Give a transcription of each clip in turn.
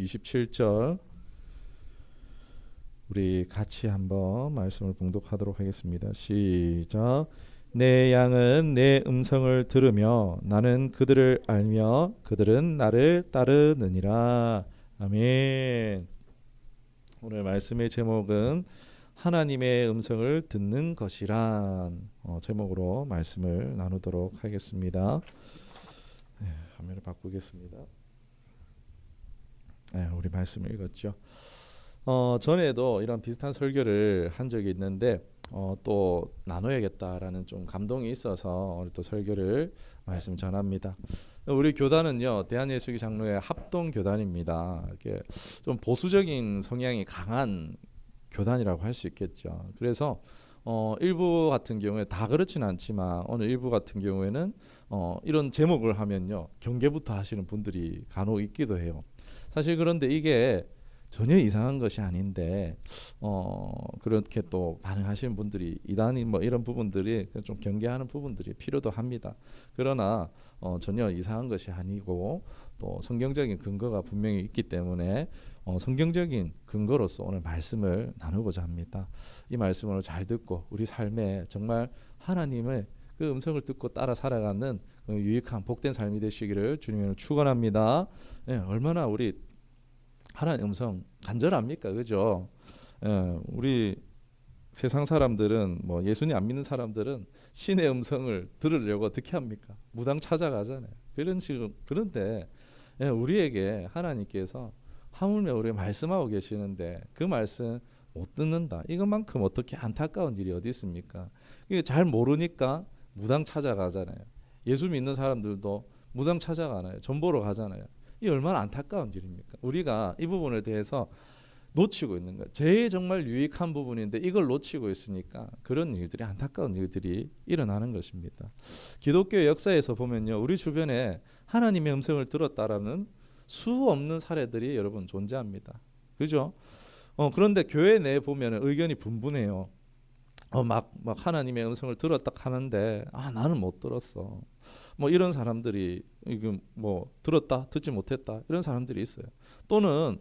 27절 우리 같이 한번 말씀을 봉독하도록 하겠습니다. 시작. 내 양은 내 음성을 들으며 나는 그들을 알며 그들은 나를 따르느니라. 아멘. 오늘 말씀의 제목은 하나님의 음성을 듣는 것이란 제목으로 말씀을 나누도록 하겠습니다. 화면을 바꾸겠습니다. 우리 말씀을 읽었죠. 전에도 이런 비슷한 설교를 한 적이 있는데 또 나눠야겠다라는 좀 감동이 있어서 오늘 또 설교를 말씀 전합니다. 우리 교단은요, 대한예수기 장로의 합동교단입니다. 이렇게 좀 보수적인 성향이 강한 교단이라고 할 수 있겠죠. 그래서 일부 같은 경우에 다 그렇지는 않지만 오늘 일부 같은 경우에는 이런 제목을 하면요, 경계부터 하시는 분들이 간혹 있기도 해요. 사실 그런데 이게 전혀 이상한 것이 아닌데 그렇게 또 반응하시는 분들이 이단이 뭐 이런 부분들이 좀 경계하는 부분들이 필요도 합니다. 그러나 전혀 이상한 것이 아니고 또 성경적인 근거가 분명히 있기 때문에 성경적인 근거로서 오늘 말씀을 나누고자 합니다. 이 말씀을 잘 듣고 우리 삶에 정말 하나님의 그 음성을 듣고 따라 살아가는 유익한 복된 삶이 되시기를 주님으로 축원합니다. 얼마나 우리 하나님 음성 간절합니까, 그죠? 우리 세상 사람들은 뭐 예수님 안 믿는 사람들은 신의 음성을 들으려고 어떻게 합니까? 무당 찾아가잖아요. 그런 식으로. 그런데 우리에게 하나님께서 하물며 우리가 말씀하고 계시는데 그 말씀 못 듣는다. 이것만큼 어떻게 안타까운 일이 어디 있습니까? 이게 잘 모르니까 무당 찾아가잖아요. 예수 믿는 사람들도 무당 찾아가나요? 전 보러 가잖아요. 이 얼마나 안타까운 일입니까? 우리가 이 부분에 대해서 놓치고 있는 거예요. 제일 정말 유익한 부분인데 이걸 놓치고 있으니까 그런 일들이, 안타까운 일들이 일어나는 것입니다. 기독교 역사에서 보면요, 우리 주변에 하나님의 음성을 들었다라는 수 없는 사례들이 여러분 존재합니다. 그죠? 그런데 교회 내에 보면 의견이 분분해요. 막 하나님의 음성을 들었다 하는데 나는 못 들었어. 뭐 이런 사람들이 뭐 들었다 듣지 못했다 이런 사람들이 있어요. 또는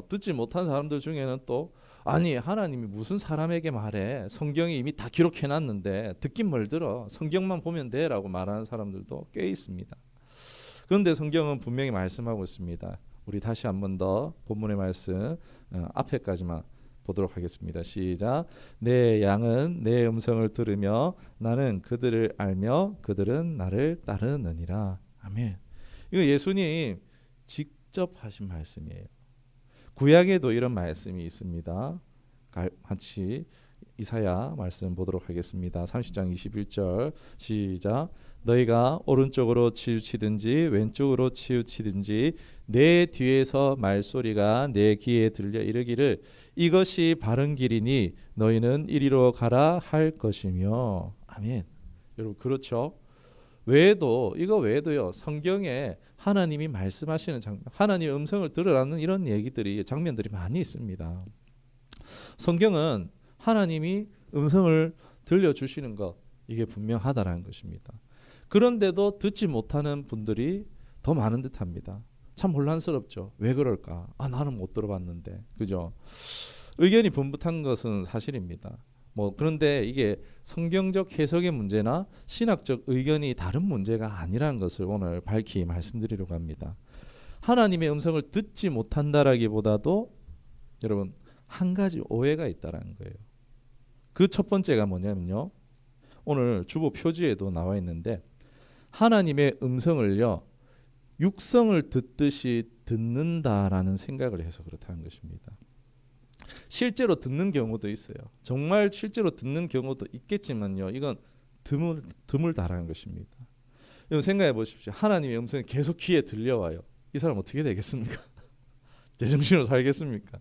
듣지 못한 사람들 중에는 또 아니 하나님이 무슨 사람에게 말해, 성경이 이미 다 기록해놨는데 듣긴 뭘 들어, 성경만 보면 돼라고 말하는 사람들도 꽤 있습니다. 그런데 성경은 분명히 말씀하고 있습니다. 우리 다시 한 번 더 본문의 말씀 앞에까지만 보도록 하겠습니다. 시작. 내 양은 내 음성을 들으며 나는 그들을 알며 그들은 나를 따르느니라. 아멘. 이거 예수님 직접 하신 말씀이에요. 구약에도 이런 말씀이 있습니다. 같이 이사야 말씀 보도록 하겠습니다. 30장 21절 시작. 너희가 오른쪽으로 치우치든지 왼쪽으로 치우치든지 내 뒤에서 말소리가 내 귀에 들려 이르기를 이것이 바른 길이니 너희는 이리로 가라 할 것이며. 아멘. 여러분 그렇죠? 이거 외에도요, 성경에 하나님이 말씀하시는 장면, 하나님의 음성을 들으라는 이런 얘기들이, 장면들이 많이 있습니다. 성경은 하나님이 음성을 들려주시는 것, 이게 분명하다라는 것입니다. 그런데도 듣지 못하는 분들이 더 많은 듯합니다. 참 혼란스럽죠. 왜 그럴까? 나는 못 들어봤는데, 그죠? 의견이 분분한 것은 사실입니다. 그런데 이게 성경적 해석의 문제나 신학적 의견이 다른 문제가 아니라는 것을 오늘 밝히 말씀드리려고 합니다. 하나님의 음성을 듣지 못한다라기보다도 여러분 한 가지 오해가 있다라는 거예요. 그 첫 번째가 뭐냐면요, 오늘 주보 표지에도 나와 있는데 하나님의 음성을요 육성을 듣듯이 듣는다라는 생각을 해서 그렇다는 것입니다. 실제로 듣는 경우도 있어요. 정말 실제로 듣는 경우도 있겠지만요, 이건 드물다라는 것입니다. 여러분 생각해 보십시오. 하나님의 음성이 계속 귀에 들려와요. 이 사람 어떻게 되겠습니까? 제정신으로 살겠습니까?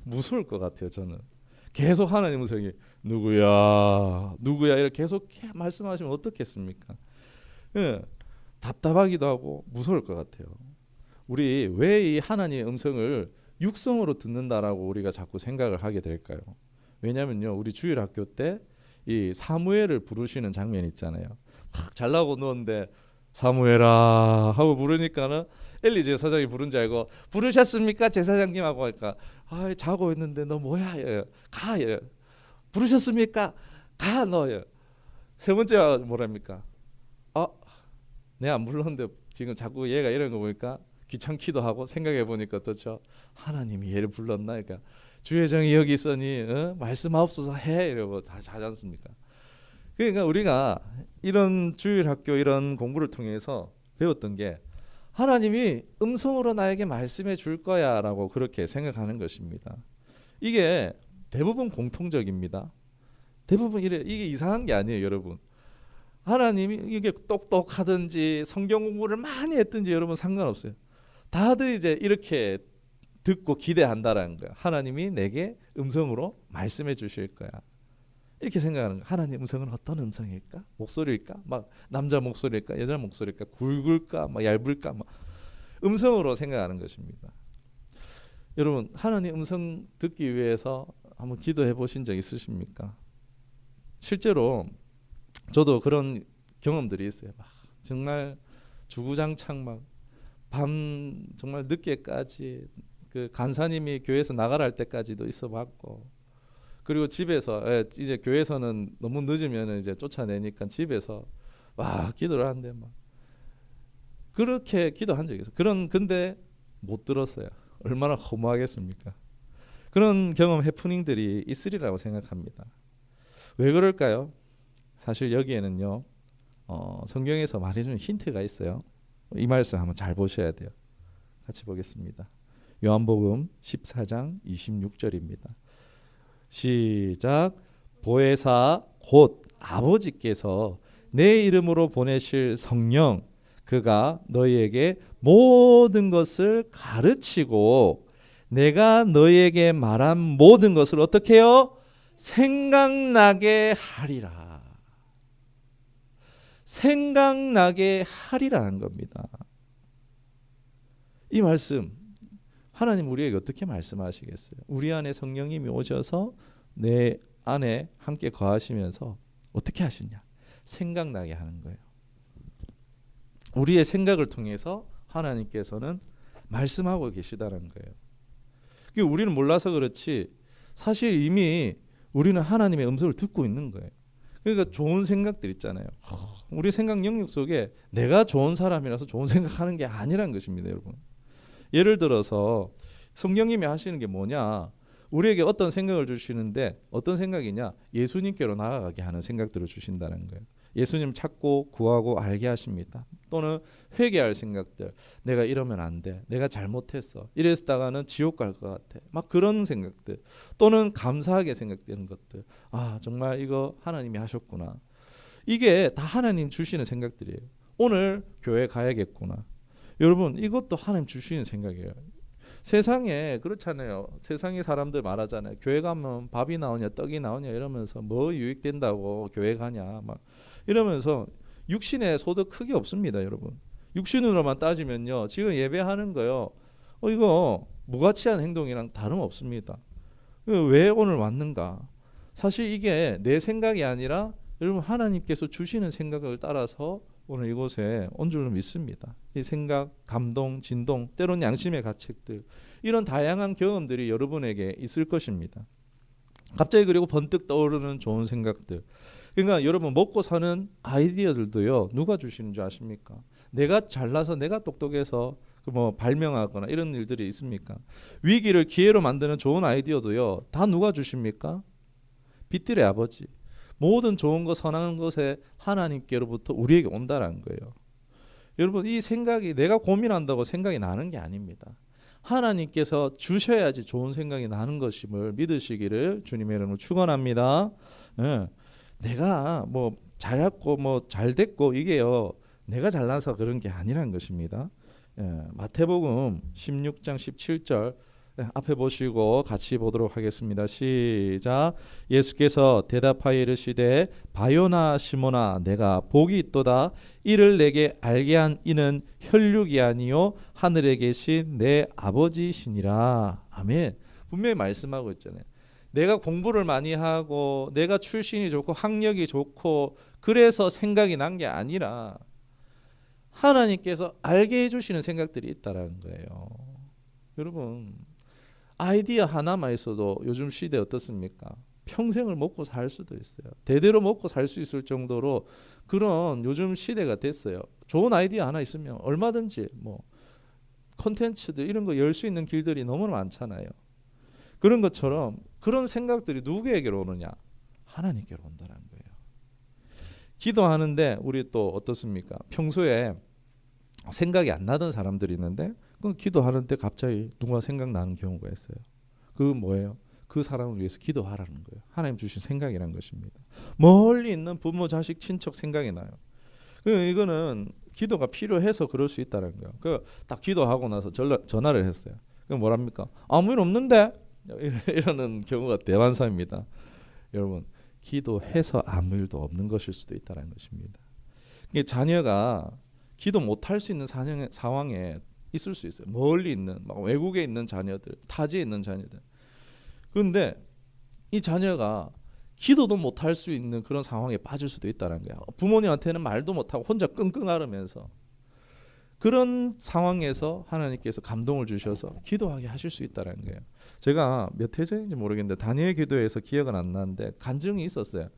무서울 것 같아요. 저는 계속 하나님 음성이 누구야 이렇게 계속 말씀하시면 어떻겠습니까? 답답하기도 하고 무서울 것 같아요. 우리 왜 이 하나님의 음성을 육성으로 듣는다라고 우리가 자꾸 생각을 하게 될까요? 왜냐면요, 우리 주일학교 때 이 사무엘을 부르시는 장면 있잖아요. 잘나고 누웠는데 사무엘아 하고 부르니까는 엘리 제사장이 부른 줄 알고 부르셨습니까 제사장님 하고 하니까 아 자고 있는데 너 뭐야 가 부르셨습니까 가 너 세 번째 뭐랍니까 내가 안 불렀는데 지금 자꾸 얘가 이런 거 보니까 귀찮기도 하고 생각해 보니까 어떻죠 하나님이 얘를 불렀나 그러니까 주의 정이 여기 있으니 말씀하옵소서 해 이러고 다 하지 않습니까? 그러니까 우리가 이런 주일학교 이런 공부를 통해서 배웠던 게 하나님이 음성으로 나에게 말씀해 줄 거야라고 그렇게 생각하는 것입니다. 이게 대부분 공통적입니다. 대부분 이게 이상한 게 아니에요, 여러분. 하나님이 이게 똑똑하든지 성경 공부를 많이 했든지 여러분 상관없어요. 다들 이제 이렇게 듣고 기대한다라는 거야. 하나님이 내게 음성으로 말씀해 주실 거야. 이렇게 생각하는 거야. 하나님 음성은 어떤 음성일까? 목소리일까? 막 남자 목소리일까? 여자 목소리일까? 굵을까? 막 얇을까? 막 음성으로 생각하는 것입니다. 여러분 하나님 음성 듣기 위해서 한번 기도해 보신 적 있으십니까? 실제로 저도 그런 경험들이 있어요. 막 정말 주구장창 막 밤 정말 늦게까지 그 간사님이 교회에서 나가라 할 때까지도 있어봤고 그리고 집에서 이제 교회에서는 너무 늦으면 이제 쫓아내니까 집에서 와 기도를 하는데 막 그렇게 기도한 적이 있어요. 근데 못 들었어요. 얼마나 허무하겠습니까? 그런 경험 해프닝들이 있으리라고 생각합니다. 왜 그럴까요? 사실 여기에는요 성경에서 말해주는 힌트가 있어요. 이 말씀 한번 잘 보셔야 돼요. 같이 보겠습니다. 요한복음 14장 26절입니다. 시작. 보혜사 곧 아버지께서 내 이름으로 보내실 성령 그가 너희에게 모든 것을 가르치고 내가 너희에게 말한 모든 것을 어떻게 해요? 생각나게 하리라. 생각나게 하리라는 겁니다. 이 말씀 하나님 우리에게 어떻게 말씀하시겠어요? 우리 안에 성령님이 오셔서 내 안에 함께 거하시면서 어떻게 하시냐? 생각나게 하는 거예요. 우리의 생각을 통해서 하나님께서는 말씀하고 계시다는 거예요. 우리는 몰라서 그렇지 사실 이미 우리는 하나님의 음성을 듣고 있는 거예요. 그러니까 좋은 생각들 있잖아요. 우리 생각 영역 속에 내가 좋은 사람이라서 좋은 생각하는 게 아니란 것입니다, 여러분. 예를 들어서 성령님이 하시는 게 뭐냐? 우리에게 어떤 생각을 주시는데 어떤 생각이냐? 예수님께로 나아가게 하는 생각들을 주신다는 거예요. 예수님 찾고 구하고 알게 하십니다. 또는 회개할 생각들. 내가 이러면 안 돼. 내가 잘못했어. 이랬다가는 지옥 갈 것 같아. 막 그런 생각들. 또는 감사하게 생각되는 것들. 아 정말 이거 하나님이 하셨구나. 이게 다 하나님 주시는 생각들이에요. 오늘 교회 가야겠구나. 여러분 이것도 하나님 주시는 생각이에요. 세상에 그렇잖아요. 세상에 사람들 말하잖아요. 교회 가면 밥이 나오냐 떡이 나오냐 이러면서 뭐 유익된다고 교회 가냐 막 이러면서 육신의 소득 크게 없습니다, 여러분. 육신으로만 따지면요. 지금 예배하는 거요. 이거 무가치한 행동이랑 다름없습니다. 왜 오늘 왔는가? 사실 이게 내 생각이 아니라 여러분 하나님께서 주시는 생각을 따라서 오늘 이곳에 온 줄로 믿습니다. 이 생각, 감동, 진동, 때로는 양심의 가책들 이런 다양한 경험들이 여러분에게 있을 것입니다. 갑자기 그리고 번뜩 떠오르는 좋은 생각들. 그러니까 여러분 먹고 사는 아이디어들도요. 누가 주시는 줄 아십니까? 내가 잘나서 내가 똑똑해서 뭐 발명하거나 이런 일들이 있습니까? 위기를 기회로 만드는 좋은 아이디어도요. 다 누가 주십니까? 빛들의 아버지. 모든 좋은 것 선한 것에 하나님께로부터 우리에게 온다라는 거예요. 여러분 이 생각이 내가 고민한다고 생각이 나는 게 아닙니다. 하나님께서 주셔야지 좋은 생각이 나는 것임을 믿으시기를 주님의 이름으로 축원합니다. 내가 뭐 잘했고 뭐 잘됐고 이게요 내가 잘나서 그런 게 아니라는 것입니다. 마태복음 16장 17절 앞에 보시고 같이 보도록 하겠습니다. 시작. 예수께서 대답하여 이르시되 바요나 시몬아 내가 복이 있도다. 이를 내게 알게 한 이는 혈육이 아니요 하늘에 계신 내 아버지시니라. 아멘. 분명히 말씀하고 있잖아요. 내가 공부를 많이 하고 내가 출신이 좋고 학력이 좋고 그래서 생각이 난 게 아니라 하나님께서 알게 해주시는 생각들이 있다라는 거예요. 여러분, 아이디어 하나만 있어도 요즘 시대 어떻습니까? 평생을 먹고 살 수도 있어요. 대대로 먹고 살 수 있을 정도로 그런 요즘 시대가 됐어요. 좋은 아이디어 하나 있으면 얼마든지 뭐 콘텐츠들 이런 거 열 수 있는 길들이 너무 많잖아요. 그런 것처럼 그런 생각들이 누구에게로 오느냐? 하나님께로 온다는 거예요. 기도하는데 우리 또 어떻습니까? 평소에 생각이 안 나던 사람들이 있는데 그 기도하는데 갑자기 누가 생각나는 경우가 있어요. 그건 뭐예요? 그 사람을 위해서 기도하라는 거예요. 하나님 주신 생각이라는 것입니다. 멀리 있는 부모, 자식, 친척 생각이 나요. 이거는 기도가 필요해서 그럴 수 있다는 거예요. 딱 기도하고 나서 전화를 했어요. 그럼 뭐랍니까? 아무 일 없는데? 이러는 경우가 대만사입니다. 여러분, 기도해서 아무 일도 없는 것일 수도 있다는 것입니다. 자녀가 기도 못할 수 있는 상황에 있을 수 있어요. 멀리 있는, 막 외국에 있는 자녀들, 타지에 있는 자녀들. 그런데 이 자녀가 기도도 못할 수 있는 그런 상황에 빠질 수도 있다는 거야. 부모님한테는 말도 못하고 혼자 끙끙 앓으면서 그런 상황에서 하나님께서 감동을 주셔서 기도하게 하실 수 있다는 거예요. 제가 몇 해 전인지 모르겠는데 다니엘 기도에서 기억은 안 나는데 간증이 있었어요.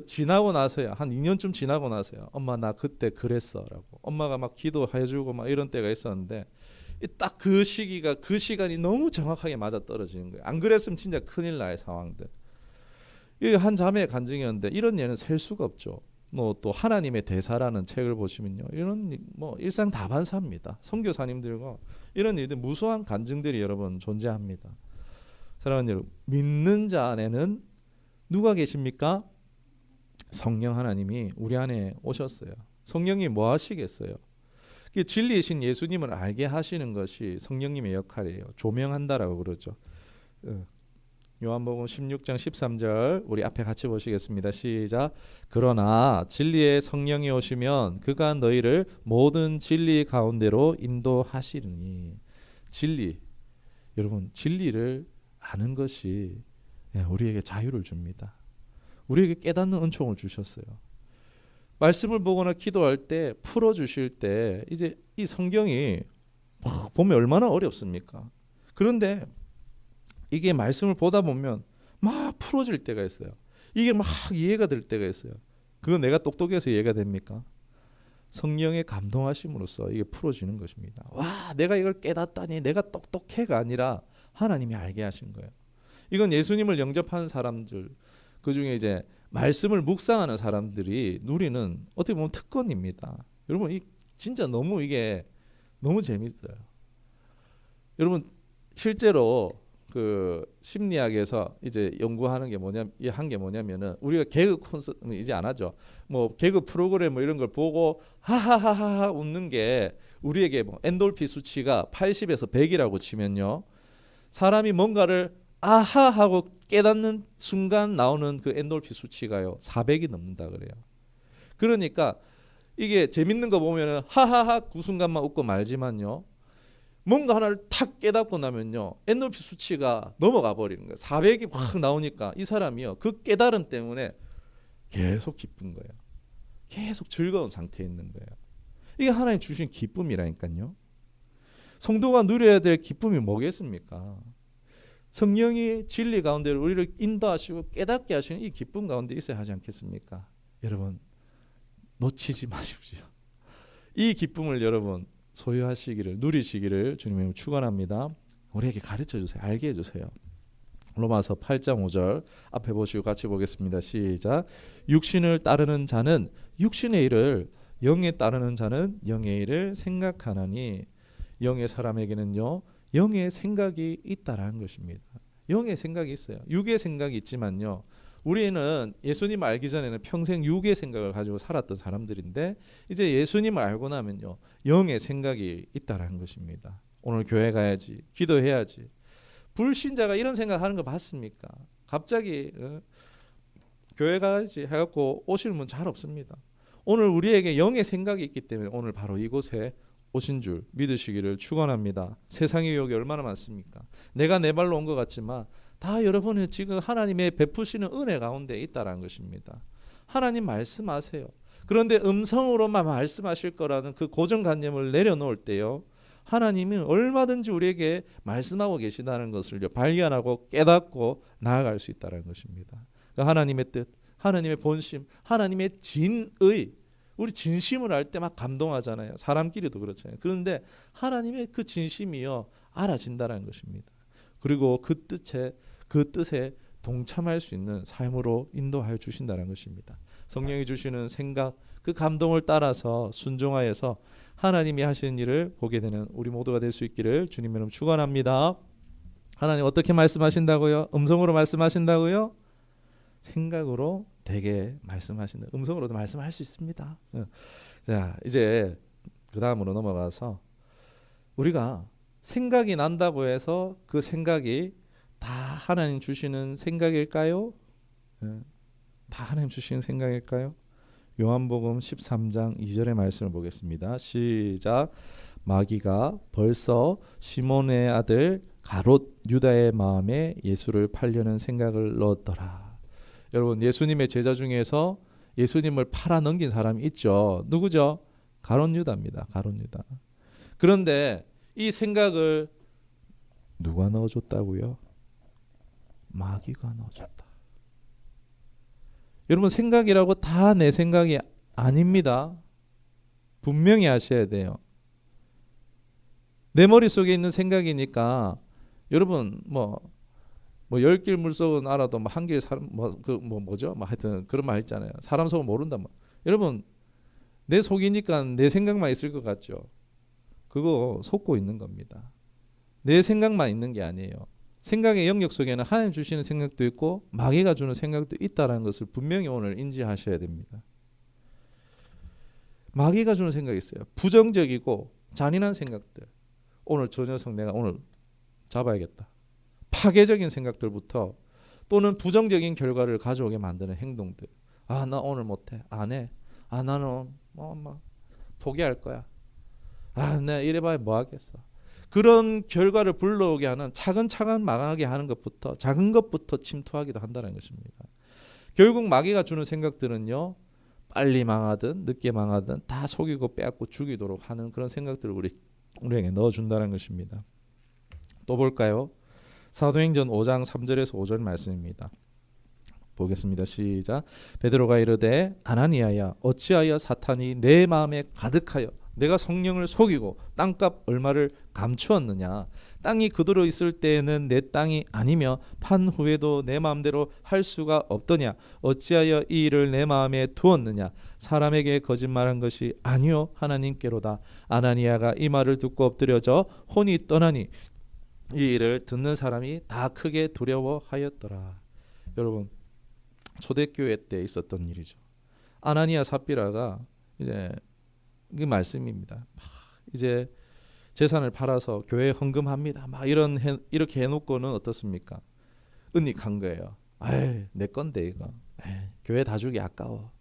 지나고 나서야 한 2년쯤 지나고 나서야 엄마 나 그때 그랬어라고 엄마가 막 기도해주고 막 이런 때가 있었는데 딱 그 시간이 너무 정확하게 맞아 떨어지는 거예요. 안 그랬으면 진짜 큰일 날 상황들. 이게 한 자매의 간증이었는데 이런 예는 셀 수가 없죠. 또 하나님의 대사라는 책을 보시면요, 이런 일상 다반사입니다. 선교사님들과 이런 일들 무수한 간증들이 여러분 존재합니다. 사랑하는 여러분, 믿는 자 안에는 누가 계십니까? 성령 하나님이 우리 안에 오셨어요. 성령이 뭐 하시겠어요? 진리이신 예수님을 알게 하시는 것이 성령님의 역할이에요. 조명한다라고 그러죠. 요한복음 16장 13절 우리 앞에 같이 보시겠습니다. 시작. 그러나 진리의 성령이 오시면 그가 너희를 모든 진리 가운데로 인도하시리니. 진리, 여러분, 진리를 아는 것이 우리에게 자유를 줍니다. 우리에게 깨닫는 은총을 주셨어요. 말씀을 보거나 기도할 때 풀어주실 때 이제 이 성경이 보면 얼마나 어렵습니까? 그런데 이게 말씀을 보다 보면 막 풀어질 때가 있어요. 이게 막 이해가 될 때가 있어요. 그건 내가 똑똑해서 이해가 됩니까? 성령의 감동하심으로써 이게 풀어지는 것입니다. 와, 내가 이걸 깨닫다니 내가 똑똑해가 아니라 하나님이 알게 하신 거예요. 이건 예수님을 영접하는 사람들, 그중에 이제 말씀을 묵상하는 사람들이 누리는 어떻게 보면 특권입니다. 여러분, 진짜 이게 너무 재밌어요. 여러분, 실제로 심리학에서 이제 연구하는 게 뭐냐면은 우리가 개그 콘서트 이제 안 하죠. 개그 프로그램 이런 걸 보고 하하하하 웃는 게 우리에게 엔돌핀 수치가 80에서 100이라고 치면요, 사람이 뭔가를 아하 하고 깨닫는 순간 나오는 그 엔돌핀 수치가요 400이 넘는다 그래요. 그러니까 이게 재밌는 거 보면은 하하하 그 순간만 웃고 말지만요, 뭔가 하나를 탁 깨닫고 나면요 엔돌핀 수치가 넘어가 버리는 거예요. 400이 확 나오니까 이 사람이요 그 깨달음 때문에 계속 기쁜 거예요. 계속 즐거운 상태에 있는 거예요. 이게 하나님 주신 기쁨이라니까요. 성도가 누려야 될 기쁨이 뭐겠습니까? 성령이 진리 가운데 우리를 인도하시고 깨닫게 하시는 이 기쁨 가운데 있어야 하지 않겠습니까? 여러분, 놓치지 마십시오. 이 기쁨을 여러분 소유하시기를, 누리시기를 주님의 축원합니다. 우리에게 가르쳐 주세요. 알게 해주세요. 로마서 8장 5절 앞에 보시고 같이 보겠습니다. 시작. 육신을 따르는 자는 육신의 일을, 영에 따르는 자는 영의 일을 생각하나니. 영의 사람에게는요 영의 생각이 있다라는 것입니다. 영의 생각이 있어요. 육의 생각이 있지만요, 우리는 예수님 알기 전에는 평생 육의 생각을 가지고 살았던 사람들인데 이제 예수님을 알고 나면요 영의 생각이 있다라는 것입니다. 오늘 교회 가야지, 기도해야지. 불신자가 이런 생각하는 거 봤습니까? 갑자기 교회 가야지 해갖고 오시는 분 잘 없습니다. 오늘 우리에게 영의 생각이 있기 때문에 오늘 바로 이곳에 오신 줄 믿으시기를 축원합니다. 세상의 유혹이 얼마나 많습니까? 내가 내 발로 온 것 같지만 다 여러분은 지금 하나님의 베푸시는 은혜 가운데 있다라는 것입니다. 하나님 말씀하세요. 그런데 음성으로만 말씀하실 거라는 그 고정관념을 내려놓을 때요, 하나님은 얼마든지 우리에게 말씀하고 계시다는 것을 발견하고 깨닫고 나아갈 수 있다는 것입니다. 그러니까 하나님의 뜻, 하나님의 본심, 하나님의 진의, 우리 진심을 알 때 막 감동하잖아요. 사람끼리도 그렇잖아요. 그런데 하나님의 그 진심이요 알아진다는 것입니다. 그리고 그 뜻에 동참할 수 있는 삶으로 인도하여 주신다는 것입니다. 성령이 주시는 생각, 그 감동을 따라서 순종하여서 하나님이 하시는 일을 보게 되는 우리 모두가 될 수 있기를 주님의 이름으로 축원합니다. 하나님 어떻게 말씀하신다고요? 음성으로 말씀하신다고요? 생각으로 되게 말씀하신다. 음성으로도 말씀할 수 있습니다. 자, 이제 그 다음으로 넘어가서 우리가 생각이 난다고 해서 그 생각이 다 하나님 주시는 생각일까요? 다 하나님 주시는 생각일까요? 요한복음 13장 2절의 말씀을 보겠습니다. 시작. 마귀가 벌써 시몬의 아들 가롯 유다의 마음에 예수를 팔려는 생각을 넣었더라. 여러분, 예수님의 제자 중에서 예수님을 팔아 넘긴 사람이 있죠. 누구죠? 가롯 유다입니다. 가롯 유다. 그런데 이 생각을 누가 넣어줬다고요? 마귀가 넣어줬다. 여러분, 생각이라고 다 내 생각이 아닙니다. 분명히 아셔야 돼요. 내 머릿속에 있는 생각이니까 여러분 뭐 10길 물속은 알아도 한 길 사람 뭐죠? 하여튼 그런 말 있잖아요. 사람 속은 모른다. 여러분, 내 속이니까 내 생각만 있을 것 같죠. 그거 속고 있는 겁니다. 내 생각만 있는 게 아니에요. 생각의 영역 속에는 하나님 주시는 생각도 있고 마귀가 주는 생각도 있다는 것을 분명히 오늘 인지하셔야 됩니다. 마귀가 주는 생각이 있어요. 부정적이고 잔인한 생각들. 오늘 저 녀석 내가 오늘 잡아야겠다. 파괴적인 생각들부터 또는 부정적인 결과를 가져오게 만드는 행동들. 아, 나 오늘 못해. 안 해. 아, 나는 포기할 거야. 아, 내가 이래봐야 뭐 하겠어. 그런 결과를 불러오게 하는 차근차근 망하게 하는 것부터, 작은 것부터 침투하기도 한다는 것입니다. 결국 마귀가 주는 생각들은요, 빨리 망하든 늦게 망하든 다 속이고 빼앗고 죽이도록 하는 그런 생각들을 우리에게 넣어준다는 것입니다. 또 볼까요? 사도행전 5장 3절에서 5절 말씀입니다. 보겠습니다. 시작. 베드로가 이르되 아나니아야, 어찌하여 사탄이 내 마음에 가득하여 내가 성령을 속이고 땅값 얼마를 감추었느냐. 땅이 그대로 있을 때에는 내 땅이 아니며 판 후에도 내 마음대로 할 수가 없더냐. 어찌하여 이 일을 내 마음에 두었느냐. 사람에게 거짓말한 것이 아니요 하나님께로다. 아나니아가 이 말을 듣고 엎드려져 혼이 떠나니 이 일을 듣는 사람이 다 크게 두려워하였더라. 여러분, 초대교회 때 있었던 일이죠. 아나니아 삽비라가 이제 그 말씀입니다. 이제 재산을 팔아서 교회에 헌금합니다. 이렇게 해놓고는 어떻습니까? 은닉한 거예요. 내 건데 이거. 교회 다 주기 아까워.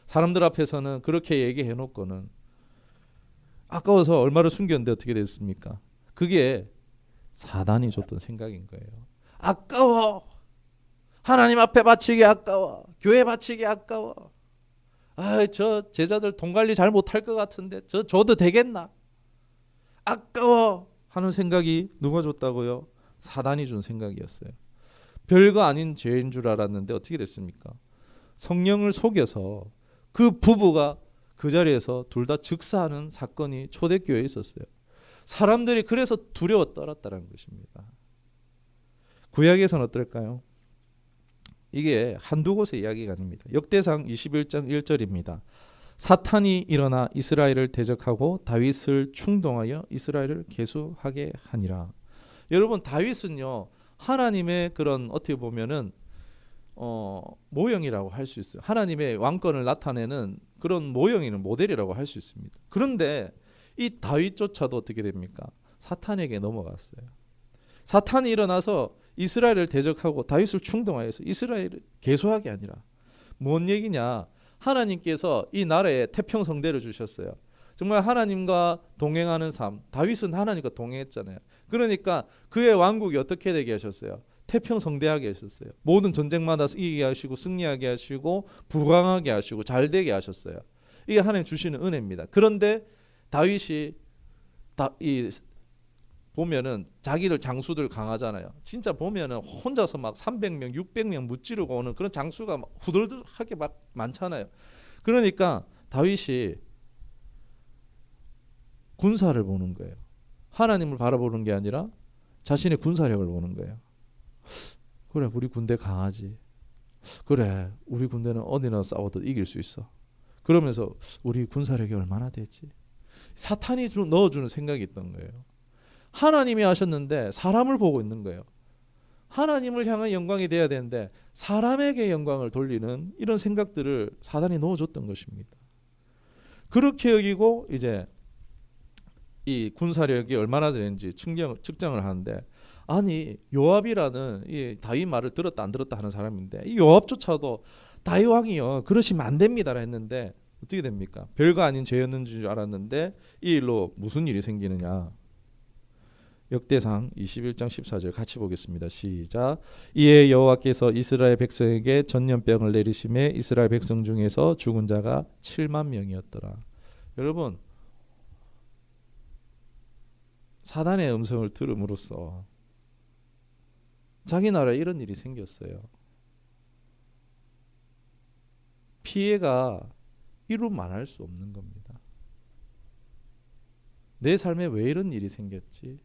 사람들 앞에서는 그렇게 얘기해놓고는 아까워서 얼마를 숨겼는데 어떻게 됐습니까? 그게 사단이 줬던 생각인 거예요. 아까워. 하나님 앞에 바치기 아까워. 교회 바치기 아까워. 저 제자들 돈 관리 잘 못할 것 같은데 저 줘도 되겠나? 아까워 하는 생각이 누가 줬다고요? 사단이 준 생각이었어요. 별거 아닌 죄인 줄 알았는데 어떻게 됐습니까? 성령을 속여서 그 부부가 그 자리에서 둘 다 즉사하는 사건이 초대교회에 있었어요. 사람들이 그래서 두려워 떨었다는 것입니다. 구약에서는 어떨까요? 이게 한두 곳의 이야기가 아닙니다. 역대상 21장 1절입니다. 사탄이 일어나 이스라엘을 대적하고 다윗을 충동하여 이스라엘을 계수하게 하니라. 여러분, 다윗은요 하나님의 그런 어떻게 보면은 모형이라고 할 수 있어요. 하나님의 왕권을 나타내는 그런 모형이는 모델이라고 할 수 있습니다. 그런데 이 다윗조차도 어떻게 됩니까? 사탄에게 넘어갔어요. 사탄이 일어나서 이스라엘을 대적하고 다윗을 충동하여서 이스라엘을 계수하게 아니라 뭔 얘기냐? 하나님께서 이 나라에 태평성대를 주셨어요. 정말 하나님과 동행하는 삶. 다윗은 하나님과 동행했잖아요. 그러니까 그의 왕국이 어떻게 되게 하셨어요? 태평성대하게 하셨어요. 모든 전쟁마다 이기게 하시고 승리하게 하시고 부강하게 하시고 잘되게 하셨어요. 이게 하나님 주시는 은혜입니다. 그런데 다윗이 보면은 자기들 장수들 강하잖아요. 진짜 보면은 혼자서 막 300명, 600명 무찌르고 오는 그런 장수가 막 후덜덜하게 막 많잖아요. 그러니까 다윗이 군사를 보는 거예요. 하나님을 바라보는 게 아니라 자신의 군사력을 보는 거예요. 그래, 우리 군대 강하지. 그래, 우리 군대는 어디나 싸워도 이길 수 있어. 그러면서 우리 군사력이 얼마나 되지? 사탄이 넣어주는 생각이 있던 거예요. 하나님이 하셨는데 사람을 보고 있는 거예요. 하나님을 향한 영광이 돼야 되는데 사람에게 영광을 돌리는 이런 생각들을 사단이 넣어줬던 것입니다. 그렇게 여기고 이제 이 군사력이 얼마나 되는지 측정을 하는데, 아니 요압이라는 이 다윗 말을 들었다 안 들었다 하는 사람인데 이 요압조차도 다윗 왕이요 그러시면 안 됩니다라 했는데 어떻게 됩니까? 별거 아닌 죄였는 줄 알았는데 이 일로 무슨 일이 생기느냐. 역대상 21장 14절 같이 보겠습니다. 시작. 이에 여호와께서 이스라엘 백성에게 전염병을 내리심에 이스라엘 백성 중에서 죽은 자가 7만 명이었더라. 여러분, 사단의 음성을 들음으로써 자기 나라에 이런 일이 생겼어요. 피해가 이루 말할 수 없는 겁니다. 내 삶에 왜 이런 일이 생겼지?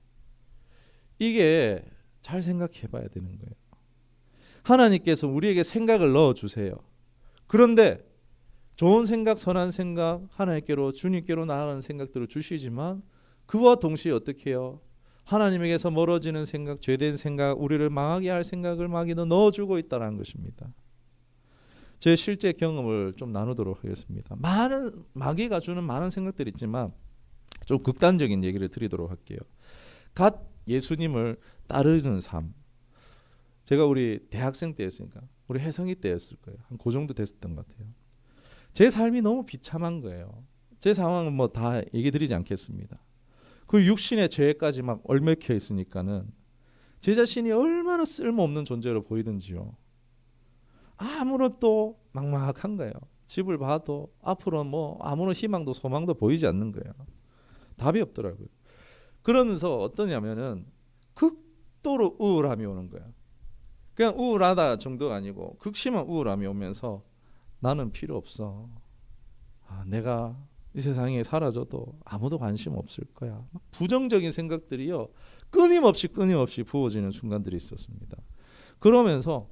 이게 잘 생각해 봐야 되는 거예요. 하나님께서 우리에게 생각을 넣어주세요. 그런데 좋은 생각, 선한 생각, 하나님께로 주님께로 나아가는 생각들을 주시지만 그와 동시에 어떻게 해요? 하나님에게서 멀어지는 생각, 죄된 생각, 우리를 망하게 할 생각을 마귀도 넣어주고 있다는 것입니다. 제 실제 경험을 좀 나누도록 하겠습니다. 많은 마귀가 주는 많은 생각들이 있지만 좀 극단적인 얘기를 드리도록 할게요. 갓 예수님을 따르는 삶. 제가 우리 대학생 때였으니까 우리 혜성이 때였을 거예요. 한 그 정도 됐었던 것 같아요. 제 삶이 너무 비참한 거예요. 제 상황은 뭐 다 얘기 드리지 않겠습니다. 그 육신의 죄까지 막 얽매여 있으니까는 제 자신이 얼마나 쓸모없는 존재로 보이든지요. 아무런 또 막막한 거예요. 집을 봐도 앞으로 뭐 아무런 희망도 소망도 보이지 않는 거예요. 답이 없더라고요. 그러면서 어떠냐면은 극도로 우울함이 오는 거예요. 그냥 우울하다 정도가 아니고 극심한 우울함이 오면서 나는 필요 없어. 내가 이 세상에 사라져도 아무도 관심 없을 거야. 부정적인 생각들이요 끊임없이 부어지는 순간들이 있었습니다. 그러면서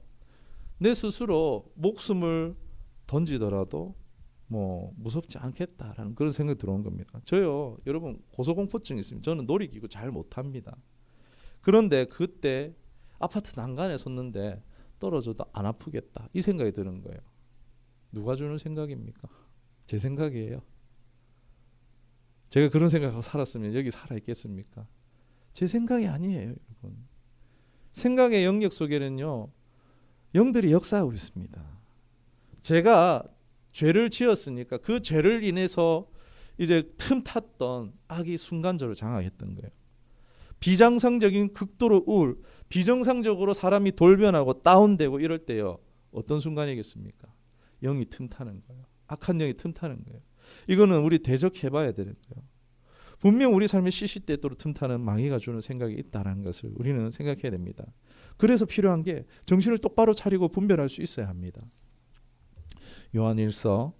내 스스로 목숨을 던지더라도 뭐 무섭지 않겠다라는 그런 생각이 들어온 겁니다. 저요, 여러분 고소공포증이 있습니다. 저는 놀이기구 잘 못합니다. 그런데 그때 아파트 난간에 섰는데 떨어져도 안 아프겠다 이 생각이 드는 거예요. 누가 주는 생각입니까? 제 생각이에요. 제가 그런 생각하고 살았으면 여기 살아있겠습니까? 제 생각이 아니에요, 여러분. 생각의 영역 속에는요 영들이 역사하고 있습니다. 제가 죄를 지었으니까 그 죄를 인해서 이제 틈탔던 악이 순간적으로 장악했던 거예요. 비정상적인 극도로 우울, 비정상적으로 사람이 돌변하고 다운되고 이럴 때요 어떤 순간이겠습니까? 영이 틈타는 거예요. 악한 영이 틈타는 거예요. 이거는 우리 대적해봐야 되는 거예요. 분명 우리 삶의 시시때때로 틈타는 마귀가 주는 생각이 있다는 것을 우리는 생각해야 됩니다. 그래서 필요한 게 정신을 똑바로 차리고 분별할 수 있어야 합니다. 요한일서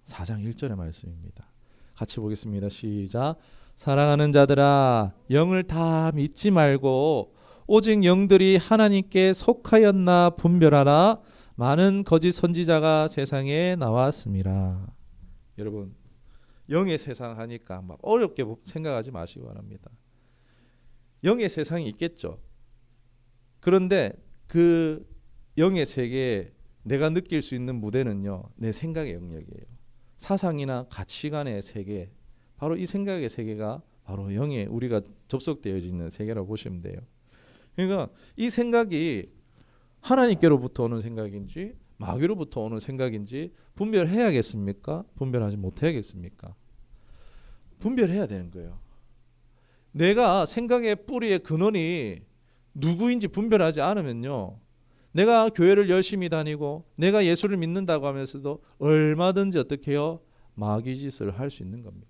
4장 1절의 말씀입니다. 같이 보겠습니다. 시작. 사랑하는 자들아 영을 다 믿지 말고 오직 영들이 하나님께 속하였나 분별하라. 많은 거짓 선지자가 세상에 나왔습니다. 여러분 영의 세상 하니까 막 어렵게 생각하지 마시기 바랍니다. 영의 세상이 있겠죠. 그런데 그 영의 세계에 내가 느낄 수 있는 무대는요 내 생각의 영역이에요. 사상이나 가치관의 세계, 바로 이 생각의 세계가 바로 영에 우리가 접속되어 있는 세계라고 보시면 돼요. 그러니까 이 생각이 하나님께로부터 오는 생각인지 마귀로부터 오는 생각인지 분별해야겠습니까? 분별하지 못해야겠습니까? 분별해야 되는 거예요. 내가 생각의 뿌리의 근원이 누구인지 분별하지 않으면요 내가 교회를 열심히 다니고 내가 예수를 믿는다고 하면서도 얼마든지 어떻게 해요? 마귀 짓을 할 수 있는 겁니다.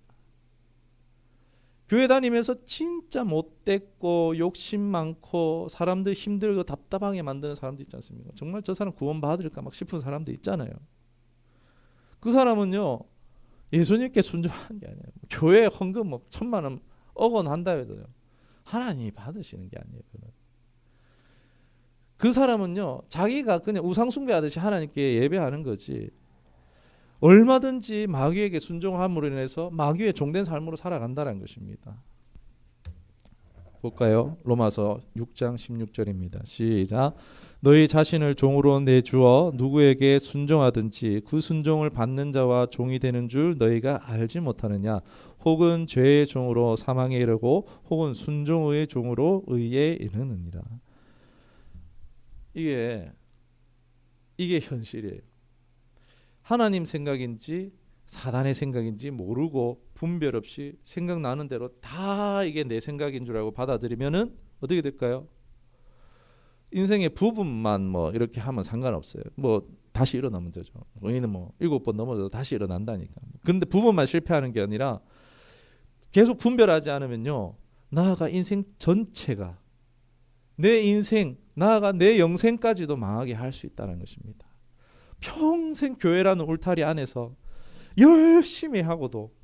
교회 다니면서 진짜 못됐고 욕심 많고 사람들 힘들고 답답하게 만드는 사람도 있지 않습니까? 정말 저 사람 구원받을까 막 싶은 사람도 있잖아요. 그 사람은요, 예수님께 순종하는 게 아니에요. 교회 헌금 뭐 1,000만 원, 1억 원 한다 해도요, 하나님이 받으시는 게 아니에요. 그 사람은요, 자기가 그냥 우상숭배하듯이 하나님께 예배하는 거지, 얼마든지 마귀에게 순종함으로 인해서 마귀의 종된 삶으로 살아간다는 것입니다. 볼까요? 로마서 6장 16절입니다. 시작. 너희 자신을 종으로 내주어 누구에게 순종하든지 그 순종을 받는 자와 종이 되는 줄 너희가 알지 못하느냐? 혹은 죄의 종으로 사망에 이르고 혹은 순종의 종으로 의에 이르느니라. 이게 현실이에요. 하나님 생각인지 사단의 생각인지 모르고 분별 없이 생각나는 대로 다 이게 내 생각인 줄 알고 받아들이면은 어떻게 될까요? 인생의 부분만 뭐 이렇게 하면 상관없어요. 뭐 다시 일어나면 되죠. 우리는 뭐 7번 넘어져도 다시 일어난다니까. 그런데 부분만 실패하는 게 아니라 계속 분별하지 않으면요, 나아가 인생 전체가, 내 인생, 나아가 내 영생까지도 망하게 할 수 있다는 것입니다. 평생 교회라는 울타리 안에서 열심히 하고도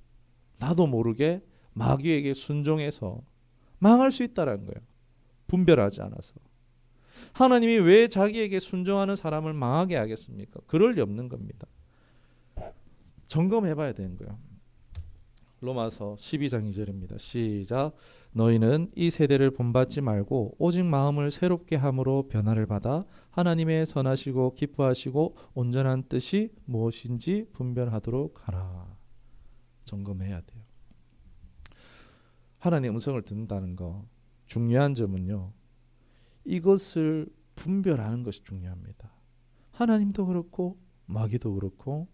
나도 모르게 마귀에게 순종해서 망할 수 있다는 거예요. 분별하지 않아서. 하나님이 왜 자기에게 순종하는 사람을 망하게 하겠습니까? 그럴 리 없는 겁니다. 점검해 봐야 되는 거예요. 로마서 12장 2절입니다. 시작. 너희는 이 세대를 본받지 말고 오직 마음을 새롭게 함으로 변화를 받아 하나님의 선하시고 기뻐하시고 온전한 뜻이 무엇인지 분별하도록 하라. 점검해야 돼요. 하나님의 음성을 듣는다는 거 중요한 점은요, 이것을 분별하는 것이 중요합니다. 하나님도 그렇고 마귀도 그렇고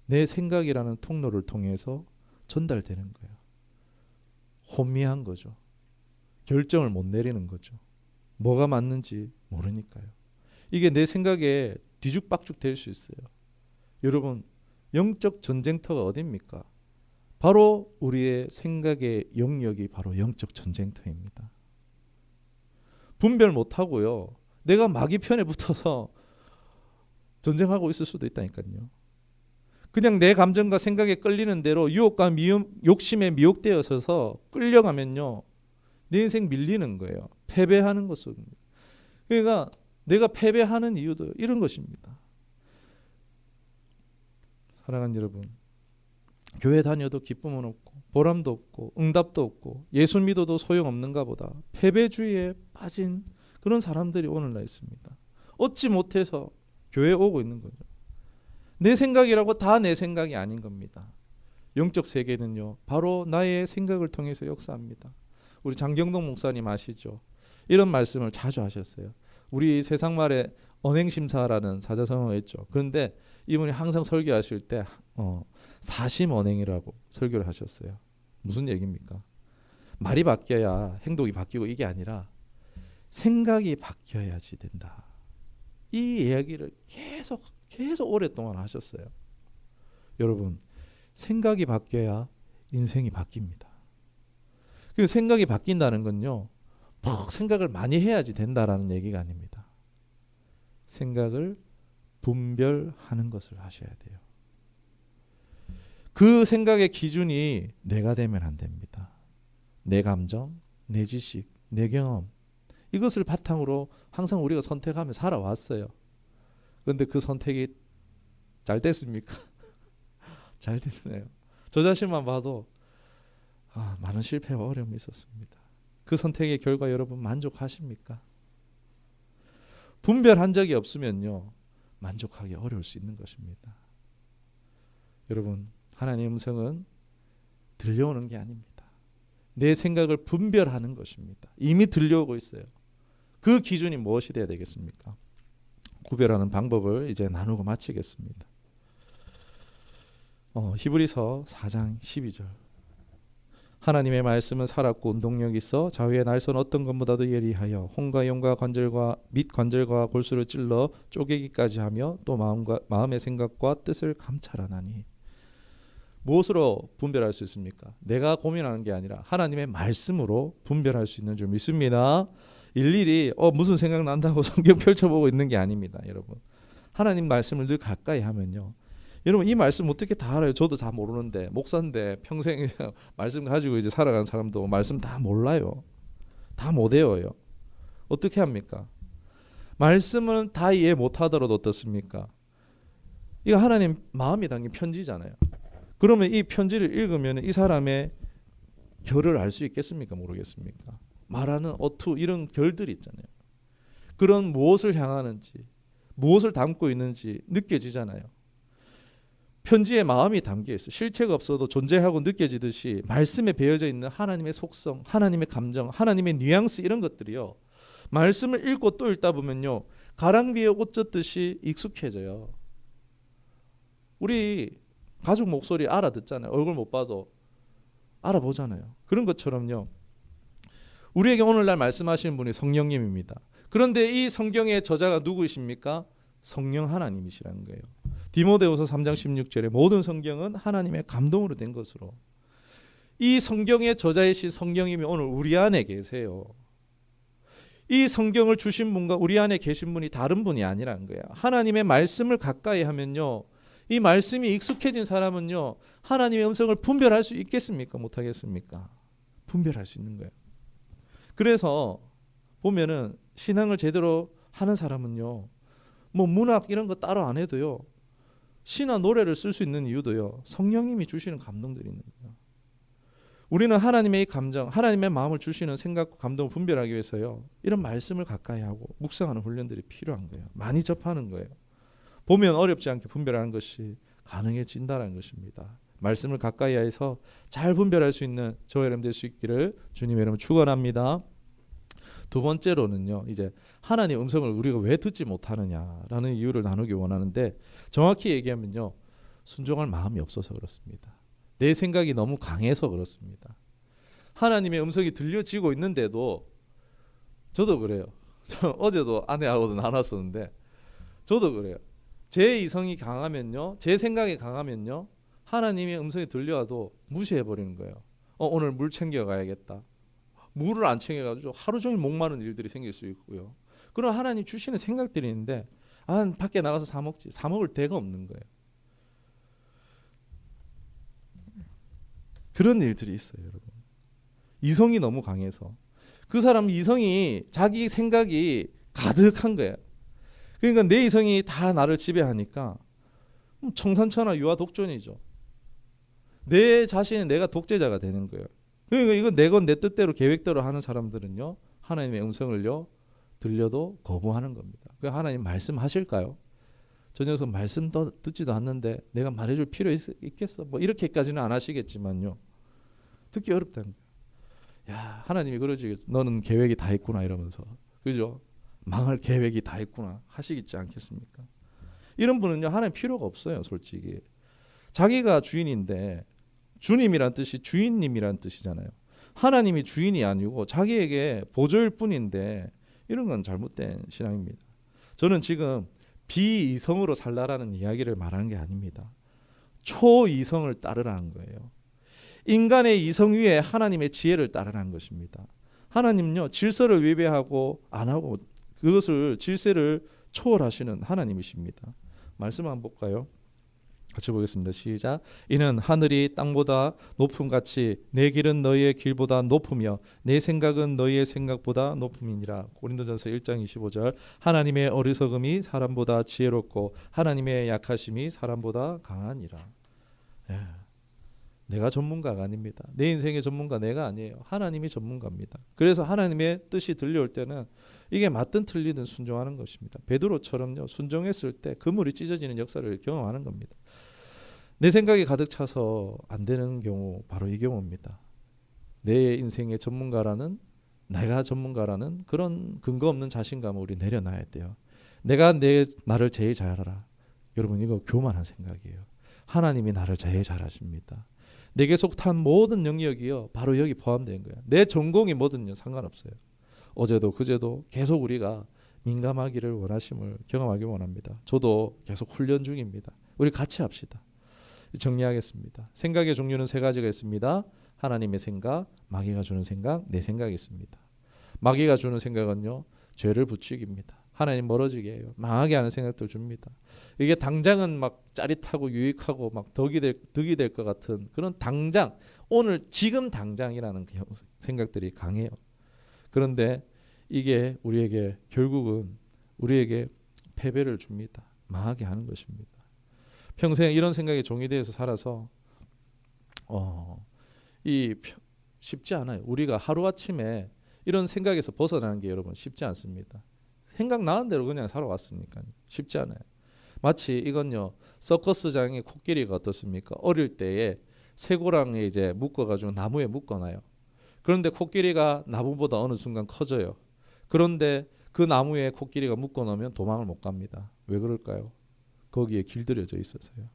내 생각이라는 통로를 통해서 전달되는 거예요. 혼미한 거죠. 결정을 못 내리는 거죠. 뭐가 맞는지 모르니까요. 이게 내 생각에 뒤죽박죽 될 수 있어요. 여러분, 영적 전쟁터가 어디입니까? 바로 우리의 생각의 영역이 바로 영적 전쟁터입니다. 분별 못하고요, 내가 마귀 편에 붙어서 전쟁하고 있을 수도 있다니까요. 그냥 내 감정과 생각에 끌리는 대로 유혹과 욕심에 미혹되어서 끌려가면요, 내 인생 밀리는 거예요. 패배하는 것은. 그러니까 내가 패배하는 이유도 이런 것입니다. 사랑하는 여러분, 교회 다녀도 기쁨은 없고 보람도 없고 응답도 없고 예수 믿어도 소용없는가 보다 패배주의에 빠진 그런 사람들이 오늘날 있습니다. 얻지 못해서 교회에 오고 있는 거죠. 내 생각이라고 다 내 생각이 아닌 겁니다. 영적 세계는요, 바로 나의 생각을 통해서 역사합니다. 우리 장경동 목사님 아시죠? 이런 말씀을 자주 하셨어요. 우리 세상말에 언행심사라는 사자성어가 있죠. 그런데 이분이 항상 설교하실 때 사심언행이라고 설교를 하셨어요. 무슨 얘기입니까? 말이 바뀌어야 행동이 바뀌고 이게 아니라 생각이 바뀌어야지 된다. 이 이야기를 계속 오랫동안 하셨어요. 여러분, 생각이 바뀌어야 인생이 바뀝니다. 그 생각이 바뀐다는 건요, 막 생각을 많이 해야지 된다라는 얘기가 아닙니다. 생각을 분별하는 것을 하셔야 돼요. 그 생각의 기준이 내가 되면 안 됩니다. 내 감정, 내 지식, 내 경험, 이것을 바탕으로 항상 우리가 선택하며 살아왔어요. 그런데 그 선택이 잘 됐습니까? 잘 됐네요. 저 자신만 봐도 많은 실패와 어려움이 있었습니다. 그 선택의 결과 여러분 만족하십니까? 분별한 적이 없으면요, 만족하기 어려울 수 있는 것입니다. 여러분, 하나님의 음성은 들려오는 게 아닙니다. 내 생각을 분별하는 것입니다. 이미 들려오고 있어요. 그 기준이 무엇이 되어야 되겠습니까? 구별하는 방법을 이제 나누고 마치겠습니다. 히브리서 4장 12절. 하나님의 말씀은 살았고 운동력이 있어 좌우의 날선 어떤 것보다도 예리하여 혼과 영과 관절과 골수를 찔러 쪼개기까지 하며 또 마음의 생각과 뜻을 감찰하나니. 무엇으로 분별할 수 있습니까? 내가 고민하는 게 아니라 하나님의 말씀으로 분별할 수 있는 줄 믿습니다. 일일이 무슨 생각 난다고 성경 펼쳐보고 있는 게 아닙니다. 여러분, 하나님 말씀을 늘 가까이 하면요, 여러분 이 말씀 어떻게 다 알아요? 저도 다 모르는데, 목사인데 평생 말씀 가지고 이제 살아간 사람도 말씀 다 몰라요. 다 못 외워요. 어떻게 합니까? 말씀은 다 이해 못하더라도 어떻습니까? 이거 하나님 마음이 담긴 편지잖아요. 그러면 이 편지를 읽으면 이 사람의 결을 알 수 있겠습니까? 모르겠습니까? 말하는 어투, 이런 결들이 있잖아요. 그런 무엇을 향하는지, 무엇을 담고 있는지 느껴지잖아요. 편지에 마음이 담겨 있어요. 실체가 없어도 존재하고 느껴지듯이 말씀에 배어져 있는 하나님의 속성, 하나님의 감정, 하나님의 뉘앙스, 이런 것들이요, 말씀을 읽고 또 읽다 보면요, 가랑비에 옷 젖듯이 익숙해져요. 우리 가족 목소리 알아듣잖아요. 얼굴 못 봐도 알아보잖아요. 그런 것처럼요, 우리에게 오늘날 말씀하시는 분이 성령님입니다. 그런데 이 성경의 저자가 누구이십니까? 성령 하나님이시라는 거예요. 디모데후서 3장 16절에 모든 성경은 하나님의 감동으로 된 것으로, 이 성경의 저자이신 성령님이 오늘 우리 안에 계세요. 이 성경을 주신 분과 우리 안에 계신 분이 다른 분이 아니라는 거예요. 하나님의 말씀을 가까이 하면요, 이 말씀이 익숙해진 사람은요, 하나님의 음성을 분별할 수 있겠습니까? 못하겠습니까? 분별할 수 있는 거예요. 그래서 보면은 신앙을 제대로 하는 사람은요, 뭐 문학 이런 거 따로 안 해도요, 시나 노래를 쓸 수 있는 이유도요, 성령님이 주시는 감동들이 있는 거예요. 우리는 하나님의 감정, 하나님의 마음을 주시는 생각과 감동을 분별하기 위해서요, 이런 말씀을 가까이 하고 묵상하는 훈련들이 필요한 거예요. 많이 접하는 거예요. 보면 어렵지 않게 분별하는 것이 가능해진다는 것입니다. 말씀을 가까이 해서 잘 분별할 수 있는 저와 여러분 될 수 있기를 주님의 이름으로 축원합니다. 두 번째로는요, 이제 하나님의 음성을 우리가 왜 듣지 못하느냐라는 이유를 나누기 원하는데, 정확히 얘기하면요, 순종할 마음이 없어서 그렇습니다. 내 생각이 너무 강해서 그렇습니다. 하나님의 음성이 들려지고 있는데도, 저도 그래요. 어제도 아내하고도 나눴었는데, 저도 그래요. 제 이성이 강하면요, 제 생각이 강하면요, 하나님의 음성이 들려와도 무시해버리는 거예요. 오늘 물 챙겨가야겠다. 물을 안 챙겨가지고 하루 종일 목마른 일들이 생길 수 있고요. 그럼 하나님 주시는 생각들이 있는데, 밖에 나가서 사 먹지. 사 먹을 데가 없는 거예요. 그런 일들이 있어요, 여러분. 이성이 너무 강해서. 그 사람 이성이, 자기 생각이 가득한 거예요. 그러니까 내 이성이 다 나를 지배하니까 청산천하 유아독존이죠. 내 자신이 내가 독재자가 되는 거예요. 그러니까 이건 내 뜻대로 계획대로 하는 사람들은요, 하나님의 음성을요, 들려도 거부하는 겁니다. 그러니까 하나님 말씀하실까요? 저 녀석 말씀 듣지도 않는데 내가 말해줄 필요 있겠어? 뭐 이렇게까지는 안 하시겠지만요, 듣기 어렵다는 거예요. 야, 하나님이 그러지, 너는 계획이 다 있구나 이러면서, 그죠? 망할 계획이 다 있구나 하시겠지 않겠습니까? 이런 분은요, 하나님 필요가 없어요. 솔직히 자기가 주인인데, 주님이란 뜻이 주인님이란 뜻이잖아요. 하나님이 주인이 아니고 자기에게 보조일 뿐인데, 이런 건 잘못된 신앙입니다. 저는 지금 비이성으로 살라라는 이야기를 말하는 게 아닙니다. 초이성을 따르라는 거예요. 인간의 이성 위에 하나님의 지혜를 따르라는 것입니다. 하나님요, 질서를 위배하고 안 하고 그것을, 질서를 초월하시는 하나님이십니다. 말씀 한번 볼까요? 같이 보겠습니다. 시작. 이는 하늘이 땅보다 높음 같이 내 길은 너희의 길보다 높으며 내 생각은 너희의 생각보다 높음이니라. 고린도전서 1장 25절. 하나님의 어리석음이 사람보다 지혜롭고 하나님의 약하심이 사람보다 강하니라. 예. 내가 전문가가 아닙니다. 내 인생의 전문가 내가 아니에요. 하나님이 전문가입니다. 그래서 하나님의 뜻이 들려올 때는 이게 맞든 틀리든 순종하는 것입니다. 베드로처럼요, 순종했을 때 그물이 찢어지는 역사를 경험하는 겁니다. 내 생각이 가득 차서 안 되는 경우, 바로 이 경우입니다. 내 인생의 전문가라는, 내가 전문가라는 그런 근거 없는 자신감을 우리 내려놔야 돼요. 내가 나를 제일 잘 알아. 여러분, 이거 교만한 생각이에요. 하나님이 나를 제일 잘 아십니다. 내게 속한 모든 영역이요, 바로 여기 포함된 거예요. 내 전공이 뭐든요, 상관없어요. 어제도 그제도 계속 우리가 민감하기를 원하심을 경험하기 원합니다. 저도 계속 훈련 중입니다. 우리 같이 합시다. 정리하겠습니다. 생각의 종류는 세 가지가 있습니다. 하나님의 생각, 마귀가 주는 생각, 내 생각이 있습니다. 마귀가 주는 생각은요, 죄를 부추깁니다. 하나님 멀어지게 해요. 망하게 하는 생각도 줍니다. 이게 당장은 막 짜릿하고 유익하고 막 덕이 될 것 같은 그런 당장, 오늘 지금 당장이라는 생각들이 강해요. 그런데 이게 우리에게 결국은 우리에게 패배를 줍니다. 망하게 하는 것입니다. 평생 이런 생각에 종이되어서 살아서 쉽지 않아요. 우리가 하루아침에 이런 생각에서 벗어나는 게 여러분 쉽지 않습니다. 생각나는 대로 그냥 살아왔으니까요. 쉽지 않아요. 마치 이건요, 서커스장의 코끼리가 어떻습니까? 어릴 때에 쇠고랑에 이제 묶어가지고 나무에 묶어놔요. 그런데 코끼리가 나무보다 어느 순간 커져요. 그런데 그 나무에 코끼리가 묶어놓으면 도망을 못 갑니다. 왜 그럴까요? 거기에 길들여져 있어서요.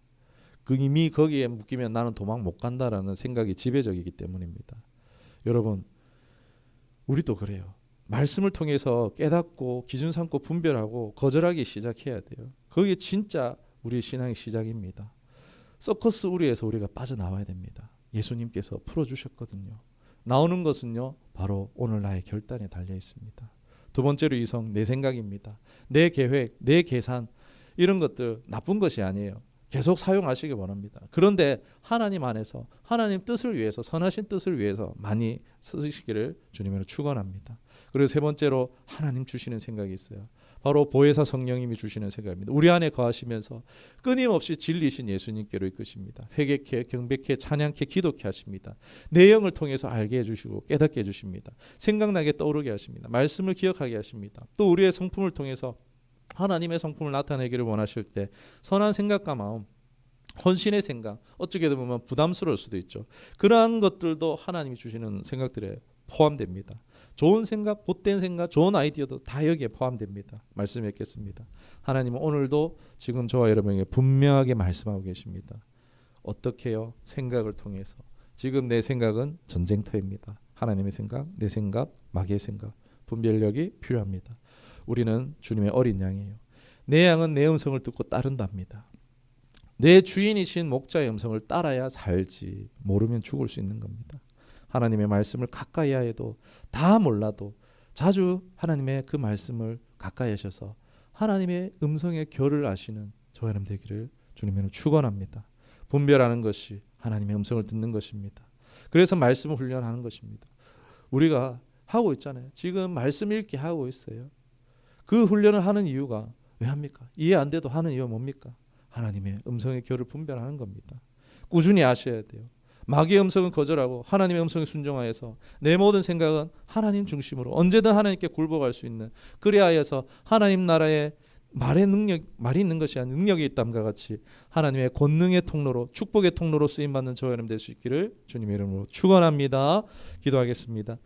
이미 거기에 묶이면 나는 도망 못 간다라는 생각이 지배적이기 때문입니다. 여러분, 우리도 그래요. 말씀을 통해서 깨닫고 기준 삼고 분별하고 거절하기 시작해야 돼요. 그게 진짜 우리의 신앙의 시작입니다. 서커스 우리에서 우리가 빠져나와야 됩니다. 예수님께서 풀어주셨거든요. 나오는 것은요, 바로 오늘 나의 결단에 달려 있습니다. 두 번째로 이성, 내 생각입니다. 내 계획, 내 계산, 이런 것들 나쁜 것이 아니에요. 계속 사용하시기 원합니다. 그런데 하나님 안에서 하나님 뜻을 위해서, 선하신 뜻을 위해서 많이 쓰시기를 주님으로 축원합니다. 그리고 세 번째로 하나님 주시는 생각이 있어요. 바로 보혜사 성령님이 주시는 생각입니다. 우리 안에 거하시면서 끊임없이 진리신 예수님께로 이끄십니다. 회개케, 경배케, 찬양케, 기도케 하십니다. 내 영을 통해서 알게 해주시고 깨닫게 해주십니다. 생각나게 떠오르게 하십니다. 말씀을 기억하게 하십니다. 또 우리의 성품을 통해서 하나님의 성품을 나타내기를 원하실 때 선한 생각과 마음, 헌신의 생각, 어떻게 보면 부담스러울 수도 있죠. 그러한 것들도 하나님이 주시는 생각들에 포함됩니다. 좋은 생각, 못된 생각, 좋은 아이디어도 다 여기에 포함됩니다. 말씀 읽겠습니다. 하나님은 오늘도 지금 저와 여러분에게 분명하게 말씀하고 계십니다. 어떻게요? 생각을 통해서. 지금 내 생각은 전쟁터입니다. 하나님의 생각, 내 생각, 마귀의 생각. 분별력이 필요합니다. 우리는 주님의 어린 양이에요. 내 양은 내 음성을 듣고 따른답니다. 내 주인이신 목자의 음성을 따라야 살지, 모르면 죽을 수 있는 겁니다. 하나님의 말씀을 가까이 해도 다 몰라도 자주 하나님의 그 말씀을 가까이 하셔서 하나님의 음성의 결을 아시는 저와 여러분 되기를 주님으로 축원합니다. 분별하는 것이 하나님의 음성을 듣는 것입니다. 그래서 말씀을 훈련하는 것입니다. 우리가 하고 있잖아요. 지금 말씀 읽기 하고 있어요. 그 훈련을 하는 이유가 왜 합니까? 이해 안 돼도 하는 이유가 뭡니까? 하나님의 음성의 결을 분별하는 겁니다. 꾸준히 아셔야 돼요. 마귀의 음성은 거절하고 하나님의 음성에 순종하여서 내 모든 생각은 하나님 중심으로 언제든 하나님께 굴복할 수 있는, 그리하여서 하나님 나라의 말이 있는 것이 아닌 능력이 있다함과 같이 하나님의 권능의 통로로, 축복의 통로로 쓰임받는 저와 여러분 될 수 있기를 주님의 이름으로 축원합니다. 기도하겠습니다.